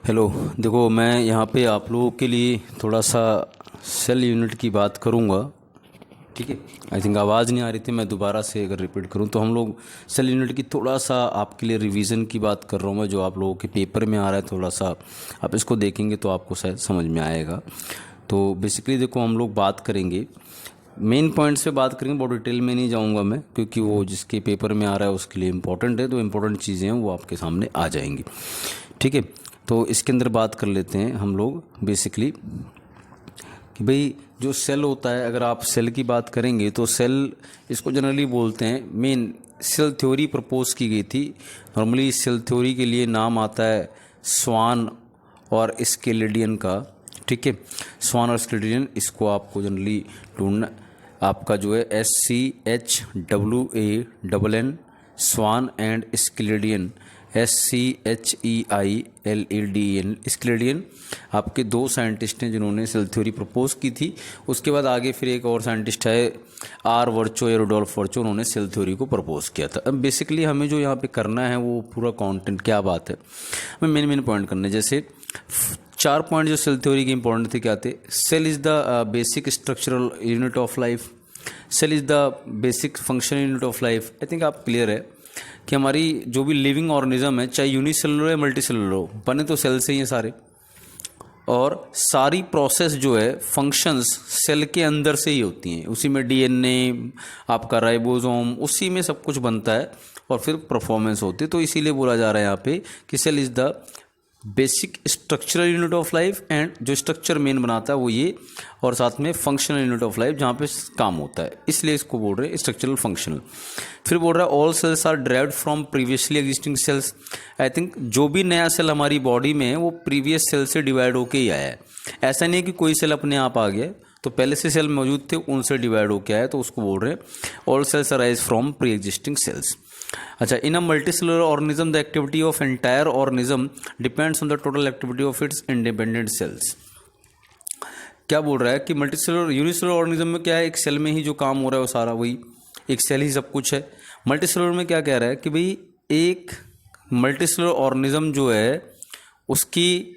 Hello. देखो, मैं यहाँ पे आप लोगों के लिए थोड़ा सा सेल यूनिट की बात करूँगा। ठीक है। आई थिंक आवाज़ नहीं आ रही थी, मैं दोबारा से अगर रिपीट करूँ तो हम लोग सेल यूनिट की थोड़ा सा आपके लिए रिवीजन की बात कर रहा हूँ मैं, जो आप लोगों के पेपर में आ रहा है। थोड़ा सा आप इसको देखेंगे तो आपको शायद समझ में आएगा। तो बेसिकली देखो, हम लोग बात करेंगे मेन पॉइंट्स पे बात करेंगे, बहुत डिटेल में नहीं जाऊंगा मैं, क्योंकि वो जिसके पेपर में आ रहा है उसके लिए इम्पोर्टेंट है। तो इम्पोर्टेंट चीज़ें हैं वो आपके सामने आ जाएंगी। ठीक है। तो इसके अंदर बात कर लेते हैं हम लोग बेसिकली कि भाई जो सेल होता है, अगर आप सेल की बात करेंगे तो सेल, इसको जनरली बोलते हैं, मेन सेल थ्योरी प्रपोज की गई थी। नॉर्मली सेल थ्योरी के लिए नाम आता है स्वान और स्केलेडियन का। ठीक है। स्वान और स्केलेडियन, इसको आपको जनरली ढूंढना, आपका जो है SCHWANN, स्वान एंड स्केलेडियन, SCHEILEDN, स्केलेडियन। आपके दो साइंटिस्ट हैं जिन्होंने सेल थ्योरी प्रपोज की थी। उसके बाद आगे फिर एक और साइंटिस्ट है, आर वर्चो या रुडोल्फ वर्चो, उन्होंने सेल थ्योरी को प्रपोज किया था। अब बेसिकली हमें जो यहाँ पे करना है वो पूरा कंटेंट क्या बात है, हमें मेन पॉइंट करना है। जैसे 4 पॉइंट जो सेल थ्योरी के इंपॉर्टेंट थे क्या थे? Cell is the basic structural unit of life, cell is the basic functional unit of life. I think आप क्लियर है कि हमारी जो भी लिविंग ऑर्गेनिज्म है, चाहे यूनिसेलुलर या मल्टीसेलुलर हो, बने तो सेल से ही हैं सारे, और सारी प्रोसेस जो है, फंक्शंस सेल के अंदर से ही होती हैं। उसी में डीएनए, आपका राइबोसोम, उसी में सब कुछ बनता है और फिर परफॉर्मेंस होती है। तो इसीलिए बोला जा रहा है यहाँ पे कि cell is the basic structural unit of life, and जो स्ट्रक्चर मेन बनाता है वो ये, और साथ में फंक्शनल यूनिट ऑफ लाइफ जहाँ पे काम होता है, इसलिए इसको बोल रहे हैं स्ट्रक्चरल फंक्शनल। फिर बोल रहा है all cells are derived from previously existing cells. I think जो भी नया सेल हमारी बॉडी में है वो प्रीवियस सेल से डिवाइड होके ही आया है। ऐसा नहीं है कि कोई सेल अपने आप आ गया, तो पहले से सेल मौजूद थे, उनसे डिवाइड होके आया, तो उसको बोल रहे हैं all cells arise from pre existing cells. अच्छा, in a multicellular organism the activity of entire organism depends on the total activity of its independent cells. क्या बोल रहा है कि मल्टीसेलुलर, यूनिसेलुलर ऑर्गेनिज्म में क्या है, एक सेल में ही जो काम हो रहा है वो सारा वही, एक सेल ही सब कुछ है। मल्टीसेलुलर में क्या कह रहा है कि भाई एक मल्टीसेलुलर ऑर्गेनिज्म जो है उसकी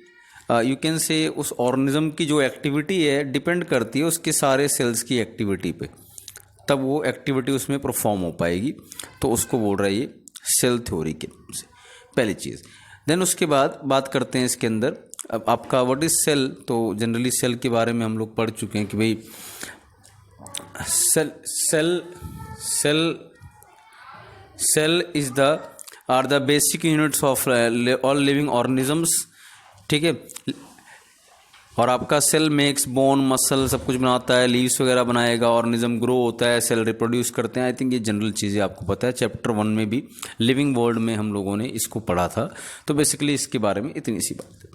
यू कैन से उस ऑर्गेनिज्म की जो एक्टिविटी है डिपेंड करती है उसके सारे सेल्स की एक्टिविटी पे, तब वो एक्टिविटी उसमें परफॉर्म हो पाएगी। तो उसको बोल रहा है ये सेल थ्योरी के से पहली चीज़। देन उसके बाद बात करते हैं इसके अंदर, अब आपका व्हाट इज सेल। तो जनरली सेल के बारे में हम लोग पढ़ चुके हैं कि भाई cell cell cell cell is the are the basic units of all living organisms. ठीक है। और आपका सेल मेक्स बोन, मसल, सब कुछ बनाता है, लीव्स वगैरह बनाएगा, ऑर्गेनिज्म ग्रो होता है, सेल रिप्रोड्यूस करते हैं। आई थिंक ये जनरल चीज़ें आपको पता है, चैप्टर 1 में भी लिविंग वर्ल्ड में हम लोगों ने इसको पढ़ा था। तो बेसिकली इसके बारे में इतनी सी बात है।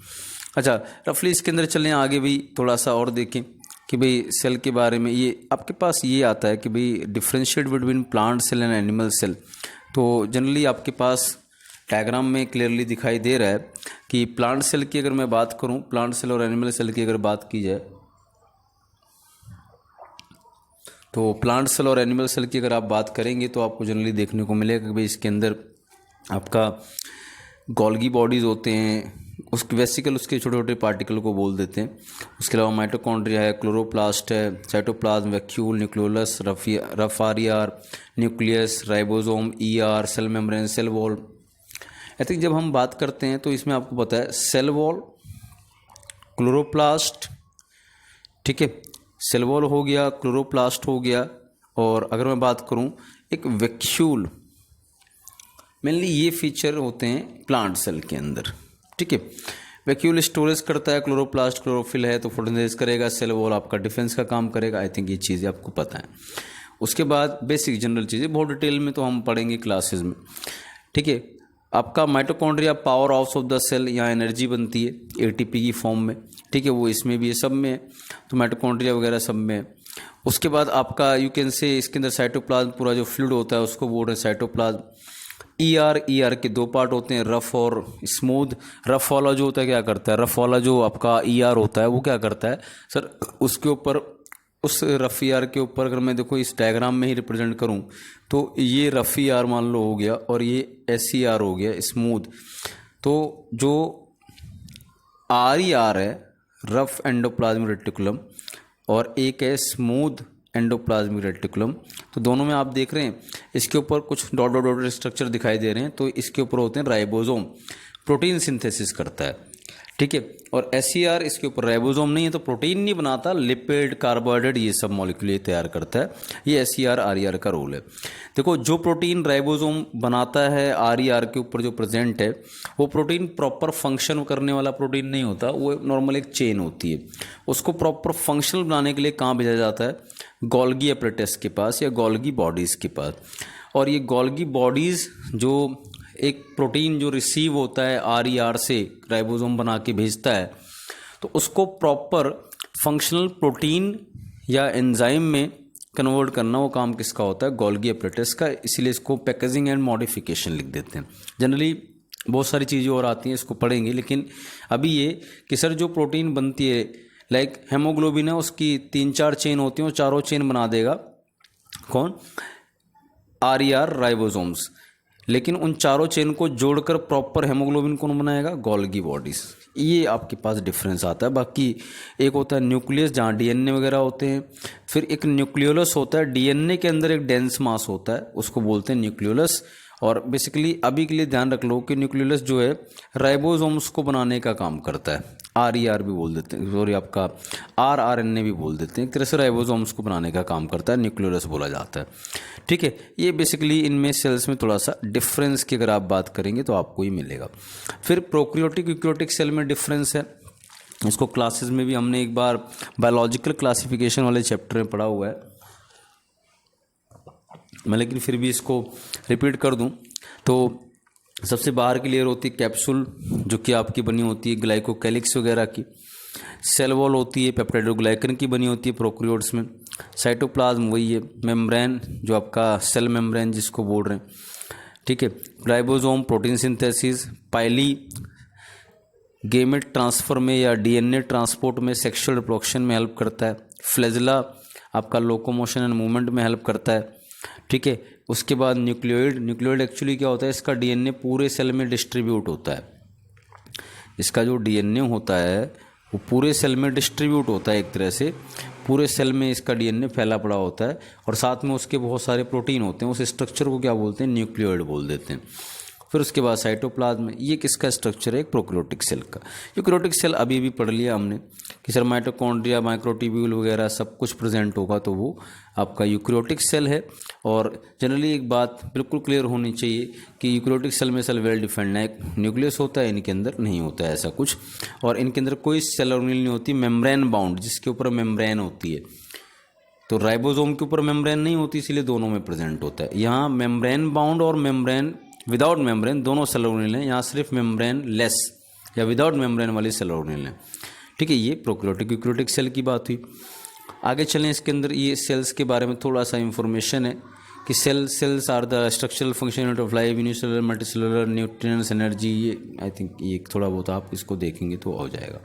अच्छा, रफली इसके अंदर चलें आगे भी थोड़ा सा और देखें कि भाई सेल के बारे में। ये आपके पास ये आता है कि भाई differentiate between plant cell and animal cell. तो जनरली आपके पास डायग्राम में क्लियरली दिखाई दे रहा है कि प्लांट सेल की अगर मैं बात करूं, प्लांट सेल और एनिमल सेल की अगर बात की जाए, तो प्लांट सेल और एनिमल सेल की अगर आप बात करेंगे तो आपको जनरली देखने को मिलेगा कि भाई इसके अंदर आपका गोल्गी बॉडीज़ होते हैं, उसके वेसिकल, उसके छोटे छोटे पार्टिकल को बोल देते हैं। उसके अलावा माइटोकॉन्ड्रिया है, क्लोरोप्लास्ट है, साइटोप्लाज्म, वैक्यूल, न्यूक्लियोलस, रफारियार, nucleus, ribosome, ER, cell membrane, cell wall. I think जब हम बात करते हैं तो इसमें आपको पता है सेल वॉल, क्लोरोप्लास्ट, ठीक है, सेल वॉल हो गया, क्लोरोप्लास्ट हो गया, और अगर मैं बात करूं एक वैक्यूल, मेनली ये फीचर होते हैं प्लांट सेल के अंदर। ठीक है। वैक्यूल स्टोरेज करता है, क्लोरोप्लास्ट क्लोरोफिल है तो फोटोसिंथेसिस करेगा, सेल वॉल आपका डिफेंस का काम करेगा। आई थिंक ये चीज़ें आपको पता है। उसके बाद बेसिक जनरल चीज़ें बहुत डिटेल में तो हम पढ़ेंगे क्लासेस में। ठीक है। आपका mitochondria power house of the cell, यहाँ एनर्जी बनती है एटीपी की फॉर्म में। ठीक है, वो इसमें भी है, सब में है, तो माइटोकॉन्ड्रिया वगैरह सब में है। उसके बाद आपका यू कैन से इसके अंदर साइटोप्लाज्म, पूरा जो फ्लूइड होता है उसको बोल रहे हैं साइटोप्लाज्म। ईआर के दो पार्ट होते हैं, रफ और स्मूथ। रफ वाला जो होता है क्या करता है, रफ वाला जो आपका ईआर होता है वो क्या करता है सर, उसके ऊपर, उस रफ़ी आर के ऊपर अगर मैं देखो इस डायग्राम में ही रिप्रेजेंट करूं तो ये रफ़ी आर मान लो हो गया और ये एस सी आर हो गया स्मूथ। तो जो RER है रफ एंडोप्लाज्मिक रेटिकुलम और एक है स्मूथ एंडोप्लाज्मिक रेटिकुलम। तो दोनों में आप देख रहे हैं इसके ऊपर कुछ डॉट डॉट डॉट स्ट्रक्चर दिखाई दे रहे हैं, तो इसके ऊपर होते हैं राइबोसोम, प्रोटीन सिंथेसिस करता है, ठीक है। और SER इसके ऊपर राइबोसोम नहीं है तो प्रोटीन नहीं बनाता, लिपिड कार्बोहाइड्रेट ये सब मॉलिक्यूल तैयार करता है। ये SER RER का रोल है। देखो जो प्रोटीन राइबोसोम बनाता है RER के ऊपर जो प्रेजेंट है वो प्रोटीन प्रॉपर फंक्शन करने वाला प्रोटीन नहीं होता, वो नॉर्मल एक चेन होती है। उसको प्रॉपर फंक्शनल बनाने के लिए कहाँ भेजा जाता है, गोल्गी एपरेटस के पास या गोल्गी बॉडीज़ के पास। और ये गोल्गी बॉडीज़ जो एक प्रोटीन जो रिसीव होता है RER से राइबोसोम बना के भेजता है, तो उसको प्रॉपर फंक्शनल प्रोटीन या एंजाइम में कन्वर्ट करना वो काम किसका होता है, गोल्गी एपरेटस का। इसीलिए इसको पैकेजिंग एंड मॉडिफिकेशन लिख देते हैं। जनरली बहुत सारी चीज़ें और आती हैं, इसको पढ़ेंगे, लेकिन अभी ये कि सर जो प्रोटीन बनती है लाइक हेमोग्लोबिन है, उसकी 3-4 चेन होती हैं, वो चारों चेन बना देगा कौन, RER राइबोसोम्स। लेकिन उन चारों चेन को जोड़कर प्रॉपर हेमोग्लोबिन कौन बनाएगा, गोल्गी बॉडीज़। ये आपके पास डिफरेंस आता है। बाकी एक होता है न्यूक्लियस जहाँ DNA वगैरह होते हैं, फिर एक न्यूक्लियोलस होता है, DNA के अंदर एक डेंस मास होता है, उसको बोलते हैं न्यूक्लियोलस। और बेसिकली अभी के लिए ध्यान रख लो कि न्यूक्लियोलस जो है राइबोसोम्स को बनाने का काम करता है। RER भी बोल देते हैं, सॉरी आपका rRNA भी बोल देते हैं, एक तरह से राइबोसोम्स को बनाने का काम करता है, न्यूक्लियोलस बोला जाता है, ठीक है। ये बेसिकली इनमें सेल्स में थोड़ा सा डिफरेंस की अगर आप बात करेंगे तो आपको ही मिलेगा। फिर प्रोक्रियोटिक यूक्रियोटिक सेल में डिफरेंस है, इसको क्लासेस में भी हमने एक बार बायोलॉजिकल क्लासिफिकेशन वाले चैप्टर में पढ़ा हुआ है, मैं लेकिन फिर भी इसको रिपीट कर दूं। तो सबसे बाहर की लेयर होती है कैप्सूल, जो कि आपकी बनी होती है ग्लाइकोकैलिक्स वगैरह की। सेल वॉल होती है पेप्टाइडोग्लाइकन की बनी होती है प्रोक्रियोट्स में। साइटोप्लाज्म वही है, मेम्ब्रेन जो आपका सेल मेम्ब्रेन जिसको बोल रहे हैं, ठीक है। Ribosome protein synthesis, pili gamete transfer में या DNA ट्रांसपोर्ट में, सेक्सुअल रिप्रोडक्शन में हेल्प करता है। फ्लैजेला आपका लोकोमोशन एंड मूवमेंट में हेल्प करता है, ठीक है। उसके बाद न्यूक्लियोइड एक्चुअली क्या होता है, इसका DNA पूरे सेल में डिस्ट्रीब्यूट होता है। इसका जो DNA होता है वो पूरे सेल में डिस्ट्रीब्यूट होता है, एक तरह से पूरे सेल में इसका DNA फैला पड़ा होता है, और साथ में उसके बहुत सारे प्रोटीन होते हैं। उस स्ट्रक्चर को क्या बोलते हैं, न्यूक्लियोइड बोल देते हैं। फिर उसके बाद साइटोप्लाज्म, ये किसका स्ट्रक्चर है, एक प्रोक्रियोटिक सेल का। यूक्रियोटिक सेल अभी भी पढ़ लिया हमने कि सर माइटोकॉन्ड्रिया माइक्रोट्यूब्यूल वगैरह सब कुछ प्रेजेंट होगा, तो वो आपका यूक्रियोटिक सेल है। और जनरली एक बात बिल्कुल क्लियर होनी चाहिए कि यूक्रियोटिक सेल में सेल वेल डिफाइंड है, एक न्यूक्लियस होता है, इनके अंदर नहीं होता है ऐसा कुछ, और इनके अंदर कोई सेल ऑर्गेनेल नहीं होती, मेम्ब्रेन बाउंड, जिसके ऊपर मेम्ब्रेन होती है। तो राइबोसोम के ऊपर मेम्ब्रेन नहीं होती, इसलिए दोनों में प्रेजेंट होता है। यहाँ मेम्ब्रेन बाउंड और मेम्ब्रेन विदाउट मेम्ब्रेन दोनों सेल ऑर्गेनेल हैं, यहाँ सिर्फ मेम्ब्रेन लेस या विदाउट मेम्ब्रेन वाली सेल ऑर्गेनेल हैं, ठीक है। ये प्रोक्रियोटिक यूक्रियोटिक सेल की बात हुई। आगे चलें, इसके अंदर ये सेल्स के बारे में थोड़ा सा इंफॉर्मेशन है कि cells are the structural function unit of life, unicellular multicellular, nutrients, energy. ये आई थिंक ये थोड़ा बहुत आप इसको देखेंगे तो हो जाएगा।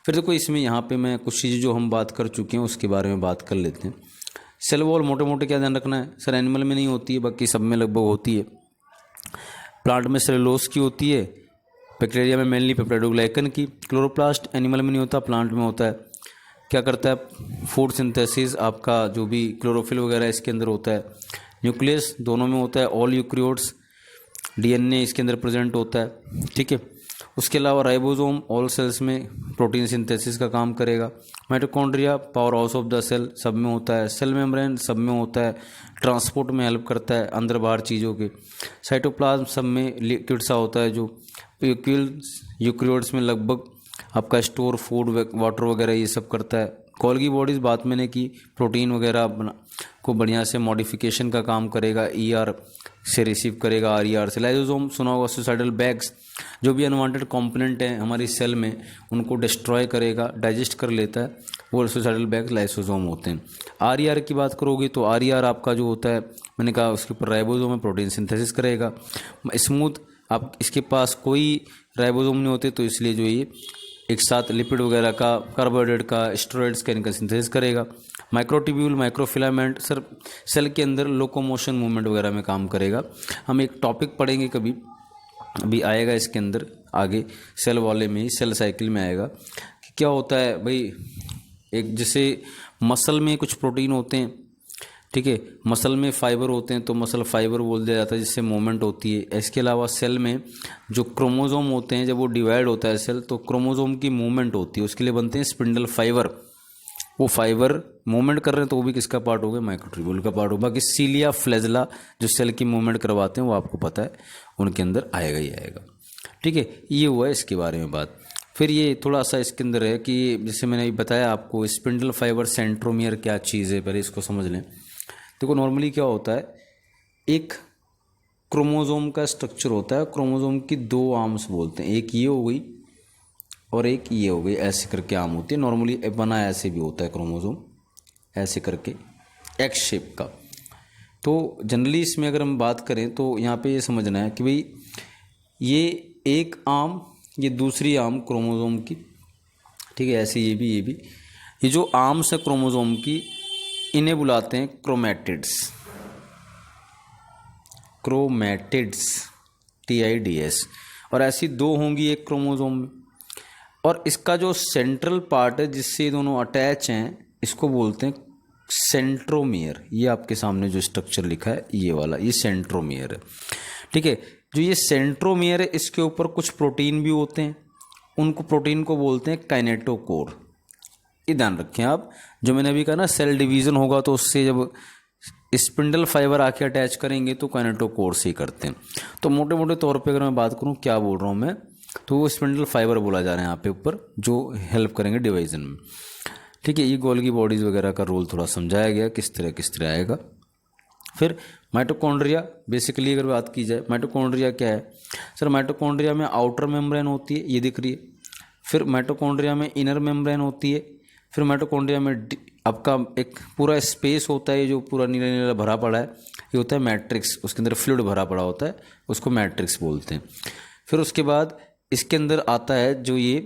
फिर देखो इसमें यहाँ पे मैं कुछ चीज़ें जो हम बात कर चुके हैं उसके बारे में बात कर लेते हैं। सेल वॉल मोटे मोटे क्या ध्यान रखना है, सर एनिमल में नहीं होती है, बाकी सब में लगभग होती है। प्लांट में सेलुलोज की होती है, बैक्टीरिया में मेनली पेप्टाइडोग्लाइकन की। क्लोरोप्लास्ट एनिमल में नहीं होता, प्लांट में होता है। क्या करता है, फूड सिंथेसिस, आपका जो भी क्लोरोफिल वगैरह इसके अंदर होता है। न्यूक्लियस दोनों में होता है, ऑल यूक्रियोट्स, DNA इसके अंदर प्रेजेंट होता है, ठीक है। उसके अलावा राइबोसोम ऑल सेल्स में प्रोटीन सिंथेसिस का काम करेगा। Mitochondria power house of the cell सब में होता है। सेल मेम्ब्रेन सब में होता है, ट्रांसपोर्ट में हेल्प करता है अंदर बाहर चीज़ों के। साइटोप्लाज्म सब में लिक्विड सा होता है, जो यूक्रियोट्स में लगभग आपका स्टोर फूड वाटर वगैरह ये सब करता है। गोल्गी बॉडीज़ बात मैंने की, प्रोटीन वगैरह को बढ़िया से मॉडिफिकेशन का काम करेगा, ER से रिसीव करेगा, RER से। लाइसोसोम सुना होगा, सुसाइडल बैग्स, जो भी अनवांटेड कंपोनेंट हैं हमारी सेल में उनको डिस्ट्रॉय करेगा, डाइजेस्ट कर लेता है, वो सुसाइडल बैग्स लाइसोसोम होते हैं। RER की बात करोगे तो RER आपका जो होता है, मैंने कहा उसके ऊपर राइबोसोम में प्रोटीन सिंथेसिस करेगा। स्मूथ, आप इसके पास कोई राइबोसोम नहीं होते, तो इसलिए जो ये एक साथ लिपिड वगैरह का, कार्बोहाइड्रेट का, स्टेरॉइड्स का इनका सिंथेसिस करेगा। माइक्रोट्यूब्यूल, माइक्रोफिलामेंट सर सेल के अंदर लोकोमोशन मूवमेंट वगैरह में काम करेगा। हम एक टॉपिक पढ़ेंगे कभी, अभी आएगा इसके अंदर, आगे सेल वाले में ही, सेल साइकिल में आएगा कि क्या होता है भाई। एक जैसे मसल में कुछ प्रोटीन होते हैं, ठीक है, मसल में फाइबर होते हैं तो मसल फाइबर बोल दिया जाता है, जिससे मूवमेंट होती है। इसके अलावा सेल में जो क्रोमोसोम होते हैं, जब वो डिवाइड होता है सेल, तो क्रोमोसोम की मूवमेंट होती है, उसके लिए बनते हैं स्पिंडल फाइबर। वो फाइबर मूवमेंट कर रहे हैं तो वो भी किसका पार्ट हो गया, माइक्रोट्यूब्यूल का पार्ट होगा। बाकी सीलिया फ्लैजेला जो सेल की मूवमेंट करवाते हैं वो आपको पता है, उनके अंदर आएगा ही आएगा, ठीक है। ये हुआ है इसके बारे में बात। फिर ये थोड़ा सा इसके अंदर है कि जैसे मैंने अभी बताया आपको, स्पिंडल फाइबर सेंट्रोमियर क्या चीज़ है, पहले इसको समझ लें। देखो नॉर्मली क्या होता है, एक क्रोमोसोम का स्ट्रक्चर होता है, क्रोमोसोम की दो आर्म्स बोलते हैं, एक ये हो गई और एक ये हो गई, ऐसे करके आर्म होती है। नॉर्मली बना ऐसे भी होता है क्रोमोसोम, ऐसे करके एक्स शेप का। तो जनरली इसमें अगर हम बात करें तो यहाँ पे ये समझना है कि भाई ये एक आर्म, ये दूसरी आर्म क्रोमोसोम की, ठीक है, ऐसे ये भी ये जो आर्म्स है क्रोमोसोम की, इन्हें बुलाते हैं क्रोमैटिड्स, क्रोमैटिड्स, TIDS। और ऐसी दो होंगी एक क्रोमोसोम में, और इसका जो सेंट्रल पार्ट है जिससे ये दोनों अटैच हैं, इसको बोलते हैं सेंट्रोमियर। ये आपके सामने जो स्ट्रक्चर लिखा है ये वाला, ये सेंट्रोमियर है, ठीक है। जो ये सेंट्रोमियर है, इसके ऊपर कुछ प्रोटीन भी होते हैं, उनको प्रोटीन को बोलते हैं काइनेटोकोर। ये ध्यान रखें आप, जो मैंने अभी कहा ना, सेल डिवीज़न होगा तो उससे जब स्पिंडल फाइबर आके अटैच करेंगे तो काइनेटोकोर से ही करते हैं। तो मोटे मोटे तौर पे अगर मैं बात करूँ क्या बोल रहा हूँ मैं, तो वो स्पिंडल फाइबर बोला जा रहा है यहाँ पे ऊपर, जो हेल्प करेंगे डिवीजन में, ठीक है। ये गोल्गी बॉडीज़ वगैरह का रोल थोड़ा समझाया गया किस तरह आएगा। फिर माइटोकॉन्ड्रिया, बेसिकली अगर बात की जाए माइटोकॉन्ड्रिया क्या है सर, माइटोकॉन्ड्रिया में आउटर मेम्ब्रेन होती है, ये दिख रही है। फिर माइटोकॉन्ड्रिया में इनर मेम्ब्रेन होती है। फिर माइटोकॉन्ड्रिया में आपका एक पूरा स्पेस होता है, जो पूरा नीला नीला भरा पड़ा है, ये होता है मैट्रिक्स, उसके अंदर फ्लूइड भरा पड़ा होता है, उसको मैट्रिक्स बोलते हैं। फिर उसके बाद इसके अंदर आता है जो ये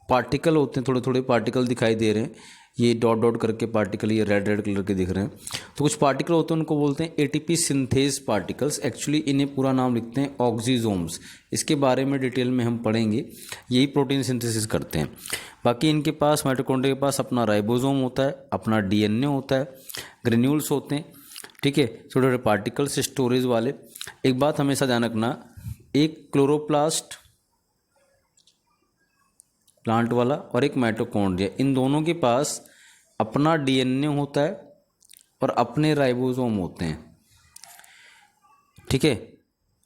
पार्टिकल होते हैं, थोड़े थोड़े पार्टिकल दिखाई दे रहे हैं, ये डॉट डॉट करके पार्टिकल, ये रेड रेड कलर के दिख रहे हैं। तो कुछ पार्टिकल होते हैं, उनको बोलते हैं ATP सिंथेज पार्टिकल्स। एक्चुअली इन्हें पूरा नाम लिखते हैं ऑक्सीजोम्स। इसके बारे में डिटेल में हम पढ़ेंगे, यही प्रोटीन सिंथेसिस करते हैं। बाकी इनके पास, माइटोकॉन्ड्रिया के पास अपना राइबोसोम होता है, अपना DNA होता है, ग्रेन्यूल्स होते हैं, ठीक है, छोटे छोटे पार्टिकल्स स्टोरेज वाले। एक बात हमेशा ध्यान रखना, एक क्लोरोप्लास्ट प्लांट वाला और एक माइटोकॉन्ड्रिया, इन दोनों के पास अपना DNA होता है और अपने राइबोसोम होते हैं, ठीक है।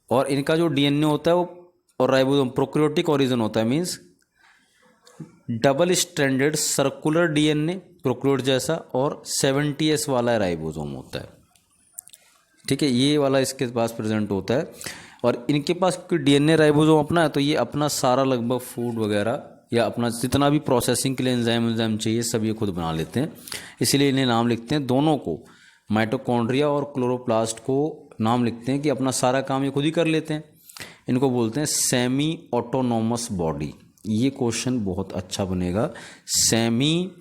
और इनका जो DNA होता है वो और राइबोसोम प्रोकैरियोटिक ओरिजिन होता है, means double stranded circular DNA prokaryote जैसा, और 70S वाला राइबोसोम होता है, ठीक है। ये वाला इसके पास प्रेजेंट होता है। और इनके पास क्योंकि DNA राइबोसोम अपना है, तो ये अपना सारा लगभग फूड वगैरह या अपना जितना भी प्रोसेसिंग के लिए एंजाइम चाहिए सब ये खुद बना लेते हैं। इसीलिए इन्हें नाम लिखते हैं, दोनों को, माइटोकॉन्ड्रिया और क्लोरोप्लास्ट को नाम लिखते हैं कि अपना सारा काम ये खुद ही कर लेते हैं। इनको बोलते हैं सेमी ऑटोनोमस बॉडी। ये क्वेश्चन बहुत अच्छा बनेगा, सेमी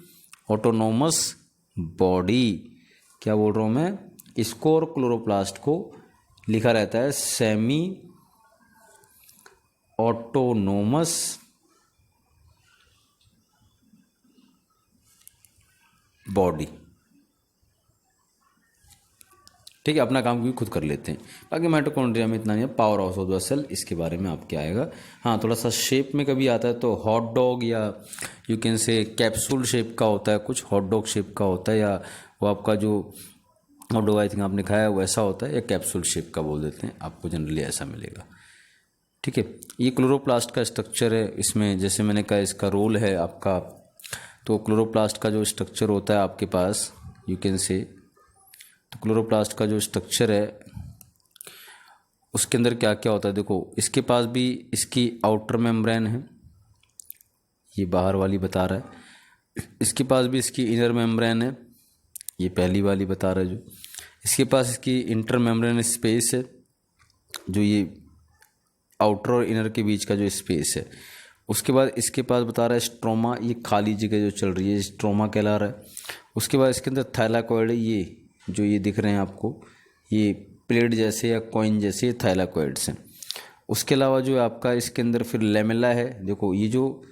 ऑटोनोमस बॉडी, क्या बोल रहा हूँ मैं, इसको और क्लोरोप्लास्ट को लिखा रहता है सेमी ऑटोनोमस बॉडी, ठीक है। अपना काम भी खुद कर लेते हैं। बाकी माइटोकॉन्ड्रिया में इतना नहीं है, power house of the cell, इसके बारे में आपके आएगा। हाँ, थोड़ा सा शेप में कभी आता है तो हॉट डॉग, या you can say capsule shape का होता है, कुछ हॉट डॉग शेप का होता है, या वो आपका जो हॉट डॉग आई थिंक आपने खाया है वैसा होता है, या कैप्सूल शेप का बोल देते हैं, आपको जनरली ऐसा मिलेगा, ठीक है। ये क्लोरोप्लास्ट का स्ट्रक्चर है। इसमें जैसे मैंने कहा इसका रोल है आपका, तो क्लोरोप्लास्ट का जो स्ट्रक्चर होता है आपके पास, यू कैन से, तो क्लोरोप्लास्ट का जो स्ट्रक्चर है उसके अंदर क्या क्या होता है, देखो इसके पास भी इसकी आउटर मेम्ब्रेन है, ये बाहर वाली बता रहा है। इसके पास भी इसकी इनर मेम्ब्रेन है, ये पहली वाली बता रहा है जो। इसके पास इसकी इंटर मेम्ब्रेन स्पेस है, जो ये आउटर और इनर के बीच का जो स्पेस है। उसके बाद इसके पास बता रहा है स्ट्रोमा, ये खाली जगह जो चल रही है स्ट्रोमा कहला रहा है। उसके बाद इसके अंदर थाइलाकॉइड है, ये जो ये दिख रहे हैं आपको, ये प्लेट जैसे या कॉइन जैसे थाइलाकॉइड्स हैं। उसके अलावा जो है आपका इसके अंदर फिर लेमेला है। देखो ये जो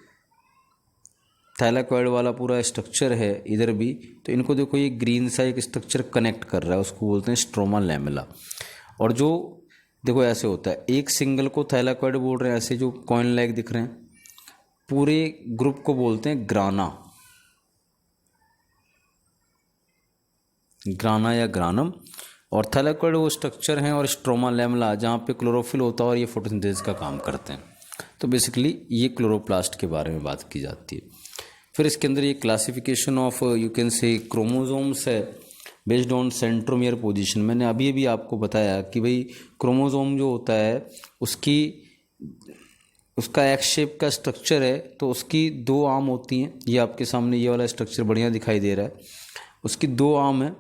थैलाकॉइड वाला पूरा स्ट्रक्चर है इधर भी, तो इनको देखो ये ग्रीन सा एक स्ट्रक्चर कनेक्ट कर रहा है, उसको बोलते हैं स्ट्रोमा लेमेला। और जो देखो ऐसे होता है, एक सिंगल को थैलाकॉइड बोल रहे हैं, ऐसे जो कॉइन लाइक दिख रहे हैं, पूरे ग्रुप को बोलते हैं ग्राना, ग्राना या ग्रानम। और थैलाकॉइड वो स्ट्रक्चर हैं, और स्ट्रोमा लेमला जहाँ पे क्लोरोफिल होता है और ये फोटोसिंथेसिस का काम करते हैं। तो बेसिकली ये क्लोरोप्लास्ट के बारे में बात की जाती है। फिर इसके अंदर ये classification of you can say chromosomes है बेस्ड ऑन सेंट्रोमियर पोजीशन। मैंने अभी भी आपको बताया कि भाई क्रोमोजोम जो होता है उसका एक्स शेप का स्ट्रक्चर है, तो उसकी दो आर्म होती हैं। ये आपके सामने ये वाला स्ट्रक्चर बढ़िया दिखाई दे रहा है, उसकी दो आर्म है,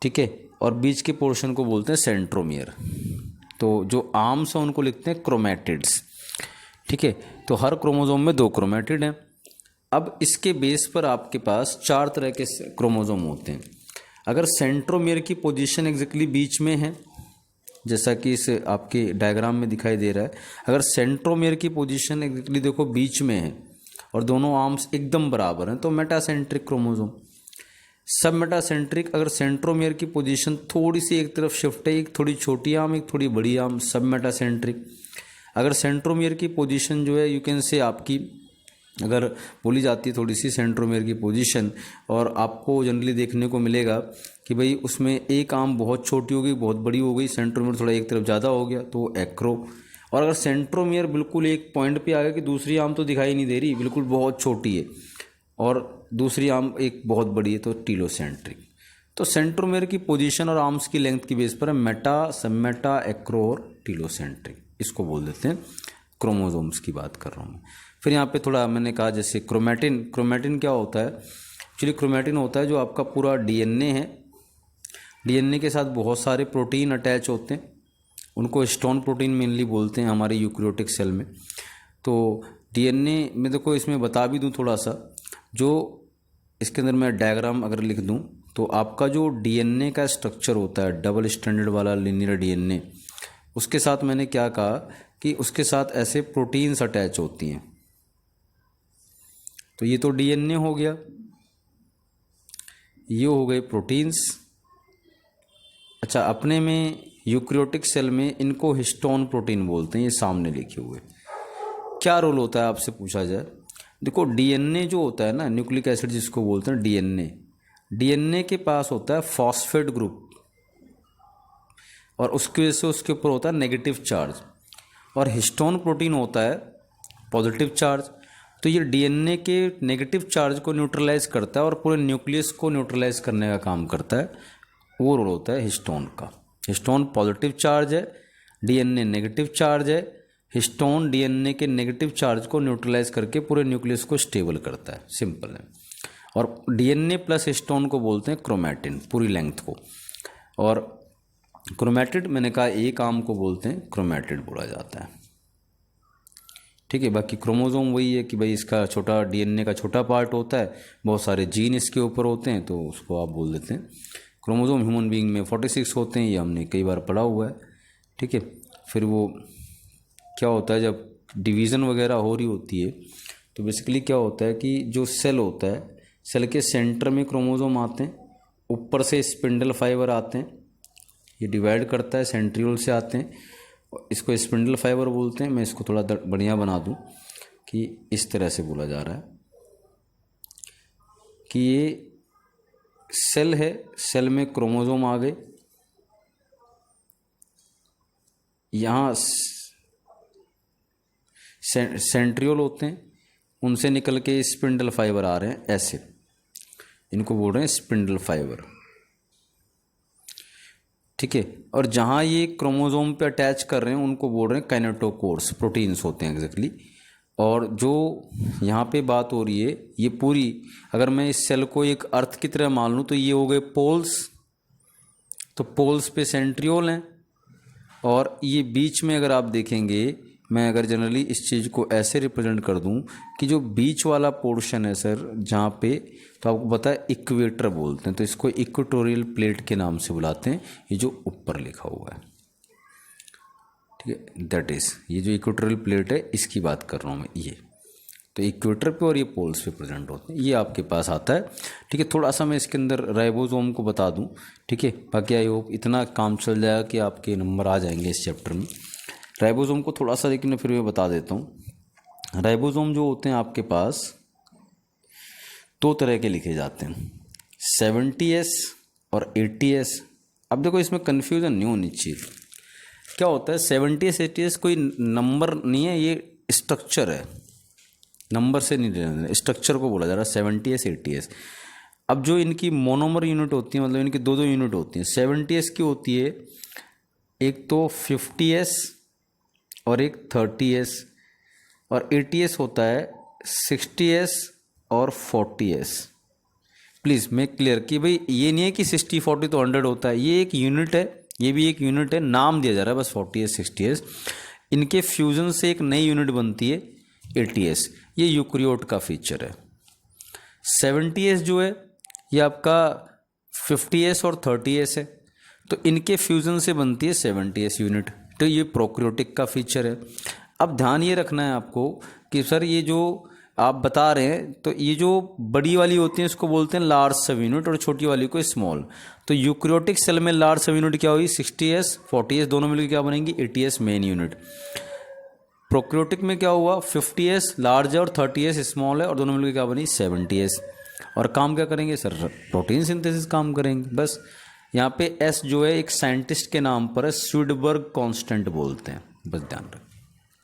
ठीक है। और बीच के पोर्शन को बोलते हैं सेंट्रोमियर। तो जो आर्म्स हैं उनको लिखते हैं क्रोमैटिड्स, ठीक है। तो हर क्रोमोजोम में दो क्रोमैटिड हैं। अब इसके बेस पर आपके पास चार तरह के क्रोमोजोम होते हैं। अगर सेंट्रोमियर की पोजीशन एग्जैक्टली बीच में है, जैसा कि इस आपके डायग्राम में दिखाई दे रहा है, अगर सेंट्रोमियर की पोजीशन एग्जैक्टली देखो बीच में है और दोनों आर्म्स एकदम बराबर हैं, तो मेटासेंट्रिक क्रोमोजोम। सब मेटासेंट्रिक, अगर सेंट्रोमियर की पोजीशन थोड़ी सी एक तरफ शिफ्ट है, एक थोड़ी छोटी आर्म एक थोड़ी बड़ी आर्म, सब मेटासेंट्रिक। अगर सेंट्रोमियर की पोजीशन जो है यू कैन से आपकी अगर बोली जाती है थोड़ी सी सेंट्रोमियर की पोजीशन, और आपको जनरली देखने को मिलेगा कि भाई उसमें एक आर्म बहुत छोटी हो गई, बहुत बड़ी हो गई, सेंट्रोमियर थोड़ा एक तरफ ज़्यादा हो गया, तो एक्रो। और अगर सेंट्रोमियर बिल्कुल एक पॉइंट पे आ गया कि दूसरी आर्म तो दिखाई नहीं दे रही, बिल्कुल बहुत छोटी है, और दूसरी आर्म एक बहुत बड़ी है, तो टीलोसेंट्रिक। तो सेंट्रोमियर की पोजीशन और आर्म्स की लेंथ की बेस पर है मेटा, सबमेटा, एक्रो और टीलोसेंट्रिक, इसको बोल देते हैं। क्रोमोजोम्स की बात कर रहा हूँ मैं। फिर यहाँ पे थोड़ा मैंने कहा जैसे क्रोमैटिन, क्रोमैटिन क्या होता है? एक्चुअली क्रोमैटिन होता है जो आपका पूरा डीएनए है, डीएनए के साथ बहुत सारे प्रोटीन अटैच होते हैं, उनको हिस्टोन प्रोटीन मेनली बोलते हैं हमारे यूकैरियोटिक सेल में। तो डीएनए में देखो, इसमें बता भी दूं थोड़ा सा, जो इसके अंदर मैं डायग्राम अगर लिख दूं, तो आपका जो डीएनए का स्ट्रक्चर होता है डबल स्टैंडर्ड वाला लिनियर डीएनए, उसके साथ मैंने क्या कहा कि उसके साथ ऐसे प्रोटीन्स अटैच होती हैं। तो ये तो डीएनए हो गया, ये हो गए प्रोटीन्स। अच्छा, अपने में यूकैरियोटिक सेल में इनको हिस्टोन प्रोटीन बोलते हैं, ये सामने लिखे हुए। क्या रोल होता है आपसे पूछा जाए? देखो डीएनए जो होता है ना, न्यूक्लिक एसिड जिसको बोलते हैं डीएनए, डीएनए के पास होता है फॉस्फेट ग्रुप, और उसकी वजह से उसके ऊपर होता है नेगेटिव चार्ज, और हिस्टोन प्रोटीन होता है पॉजिटिव चार्ज। तो ये डीएनए के नेगेटिव चार्ज को न्यूट्रलाइज करता है और पूरे न्यूक्लियस को न्यूट्रलाइज करने का काम करता है, वो रोल होता है हिस्टोन का। हिस्टोन पॉजिटिव चार्ज है, डीएनए नेगेटिव चार्ज है, हिस्टोन डीएनए के नेगेटिव चार्ज को न्यूट्रलाइज करके पूरे न्यूक्लियस को स्टेबल करता है, सिंपल है। और डीएनए प्लस हिस्टोन को बोलते हैं क्रोमैटिन, पूरी लेंथ को। और क्रोमैटिड मैंने कहा एक आर्म को बोलते हैं क्रोमैटिड बोला जाता है, ठीक है। बाकी क्रोमोजोम वही है कि भाई इसका छोटा डीएनए का छोटा पार्ट होता है, बहुत सारे जीन इसके ऊपर होते हैं, तो उसको आप बोल देते हैं क्रोमोजोम। ह्यूमन बीइंग में 46 होते हैं, ये हमने कई बार पढ़ा हुआ है, ठीक है। फिर वो क्या होता है, जब डिवीज़न वगैरह हो रही होती है, तो बेसिकली क्या होता है कि जो सेल होता है, सेल के सेंटर में क्रोमोजोम आते हैं, ऊपर से स्पिंडल फाइबर आते हैं, ये डिवाइड करता है, सेंट्रियोल से आते हैं, इसको स्पिंडल फाइबर बोलते हैं। मैं इसको थोड़ा बढ़िया बना दूं कि इस तरह से बोला जा रहा है कि ये सेल है, सेल में क्रोमोजोम आ गए, यहाँ सेंट्रियोल होते हैं, उनसे निकल के स्पिंडल फाइबर आ रहे हैं, ऐसे इनको बोल रहे हैं स्पिंडल फाइबर, ठीक है। और जहाँ ये क्रोमोजोम पे अटैच कर रहे हैं उनको बोल रहे हैं काइनेटोकोर्स, प्रोटीन्स होते हैं एग्जैक्टली। और जो यहाँ पे बात हो रही है, ये पूरी, अगर मैं इस सेल को एक अर्थ की तरह मान लूँ, तो ये हो गए पोल्स, तो पोल्स पे सेंट्रियोल हैं, और ये बीच में अगर आप देखेंगे, मैं अगर जनरली इस चीज़ को ऐसे रिप्रेजेंट कर दूं कि जो बीच वाला पोर्शन है सर जहाँ पे, तो आपको पता है इक्वेटर बोलते हैं, तो इसको इक्वेटोरियल प्लेट के नाम से बुलाते हैं, ये जो ऊपर लिखा हुआ है, ठीक है, दैट इज़ ये जो इक्वेटोरियल प्लेट है इसकी बात कर रहा हूँ मैं। ये तो इक्वेटर पे और ये पोल्स पे प्रेजेंट होते हैं, ये आपके पास आता है। ठीक है, थोड़ा सा मैं इसके अंदर राइबोसोम को बता दूं। ठीक है, बाकी आई होप इतना काम चल जाएगा कि आपके नंबर आ जाएंगे इस चैप्टर में। राइबोसोम को थोड़ा सा लेकिन फिर मैं बता देता हूँ। राइबोसोम जो होते हैं आपके पास 2 तरह के लिखे जाते हैं, 70S और 80S। अब देखो इसमें कन्फ्यूज़न नहीं होनी चाहिए। क्या होता है 70S 80S कोई नंबर नहीं है, ये स्ट्रक्चर है, नंबर से नहीं लेना, स्ट्रक्चर को बोला जा रहा है 70S 80S। अब जो इनकी मोनोमर यूनिट होती है, मतलब इनकी 2 यूनिट होती हैं। 70S की होती है एक तो 50S और एक 30S, और 80S होता है 60S और 40S। प्लीज़ मेक क्लियर कि भाई ये नहीं है कि 60 40 तो 100 होता है, ये एक यूनिट है, ये भी एक यूनिट है, नाम दिया जा रहा है बस 40S 60S। इनके फ्यूज़न से एक नई यूनिट बनती है 80S। ये यूक्रियोट का फीचर है। 70S जो है ये आपका 50S और 30S है, तो इनके फ्यूज़न से बनती है 70S यूनिट, तो ये प्रोकैरियोटिक का फीचर है। अब ध्यान ये रखना है आपको कि सर ये जो आप बता रहे हैं, तो ये जो बड़ी वाली होती है इसको बोलते हैं लार्ज सब यूनिट और छोटी वाली को स्मॉल। तो यूक्रियोटिक सेल में लार्ज सब यूनिट क्या हुई 60S 40S दोनों मिलकर क्या बनेंगी 80S मेन यूनिट। प्रोकैरियोटिक में क्या हुआ 50S लार्ज है और 30S स्मॉल है और दोनों मिलकर क्या बनी 70S। और काम क्या करेंगे सर, प्रोटीन सिंथेसिस काम करेंगे बस। यहाँ पे S जो है एक साइंटिस्ट के नाम पर है, स्वीडबर्ग कांस्टेंट बोलते हैं, बस ध्यान रखें।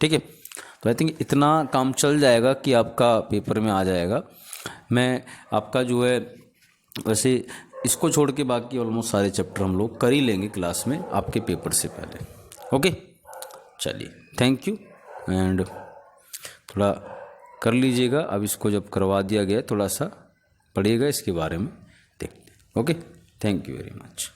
ठीक है, तो आई थिंक इतना काम चल जाएगा कि आपका पेपर में आ जाएगा। मैं आपका जो है वैसे इसको छोड़ के बाकी ऑलमोस्ट सारे चैप्टर हम लोग कर ही लेंगे क्लास में आपके पेपर से पहले। ओके, चलिए थैंक यू। एंड थोड़ा कर लीजिएगा, अब इसको जब करवा दिया गया थोड़ा सा पढ़िएगा इसके बारे में, देखते। Okay, thank you very much.